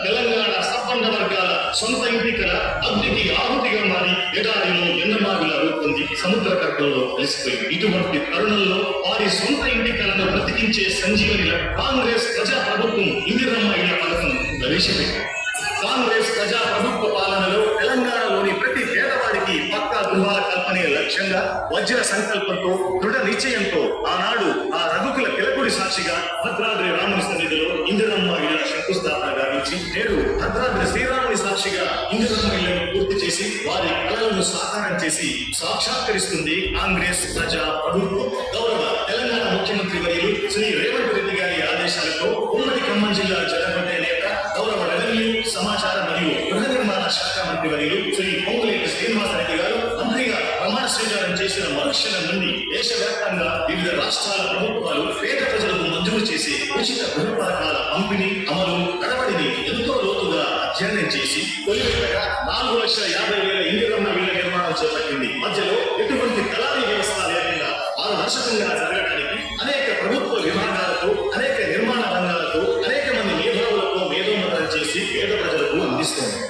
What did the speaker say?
తెలంగాణ సబ్బండ వర్గాల సొంత ఇంటి కల అగ్నికి ఆహుతిగా మారి ఎడారిలో ఎన్నమావిలా రూపొంది సముద్ర గర్భంలో కలిసిపోయింది. ఇటువంటి తరుణంలో వారి సొంత ఇంటి కలను బ్రతికించే సంజీవనిల కాంగ్రెస్ ప్రజా ప్రభుత్వం ఇందిరమ్మ ఇళ్ల పథకం ప్రవేశపెట్టింది. కాంగ్రెస్ ప్రజా ప్రభుత్వ పాలనలో తెలంగాణలోని ప్రతి పేదవాడికి పక్కా గృహాల కల్పనే లక్ష్యంగా వజ్ర సంకల్పంతో దృఢ నిశ్చయంతో ఆనాడు ఆ రఘుకుల తిలకుడి సాక్షిగా భద్రాద్రి రాముని సన్నిధిలో ఇందిరమ్మ ఇళ్ల శంకుస్థాపన గావించి నేడు భద్రాద్రి శ్రీరాముని సాక్షిగా ఇందిరమ్మ ఇళ్లను పూర్తి చేసి వారి కళలను సాకారం చేసి సాక్షాత్కరిస్తుంది కాంగ్రెస్ ప్రజా ప్రభుత్వం. గౌరవ తెలంగాణ ముఖ్యమంత్రి వర్యులు శ్రీ రేవంత్ రెడ్డి గారి ఆదేశాలతో ఉమ్మడి ఖమ్మం జిల్లా జగన్మోహన్ నేత గౌరవ రెవెన్యూ సమాచార మరియు గృహ నిర్మాణ శాఖ మంత్రి వర్యులు శ్రీ పొంగులేటి శ్రీనివాసరెడ్డి గారు మంత్రిగా ప్రమాణ స్వీకారం చేసిన మరుక్షణం నుండి దేశవ్యాప్తంగా వివిధ రాష్ట్రాల ప్రభుత్వాలు పేద ప్రజలకు మంజూరు చేసి ఉచిత గృహ పథకాల పంపిణీ అమలు కడబడిని ఎంతో లోతుగా అధ్యయనం చేసి తొలివిడగా 4,50,000 ఇందిరమ్మ ఇళ్ల నిర్మాణం చేపట్టింది. మధ్యలో ఎటువంటి దళారీ వ్యవస్థ లేకుండా పారదర్శకంగా జరగడానికి అనేక ప్రభుత్వ విభాగాలతో అనేక నిర్మాణ రంగాలతో అనేక మంది మేధావులతో మేధోమథనం చేసి పేద ప్రజలకు అందిస్తోంది.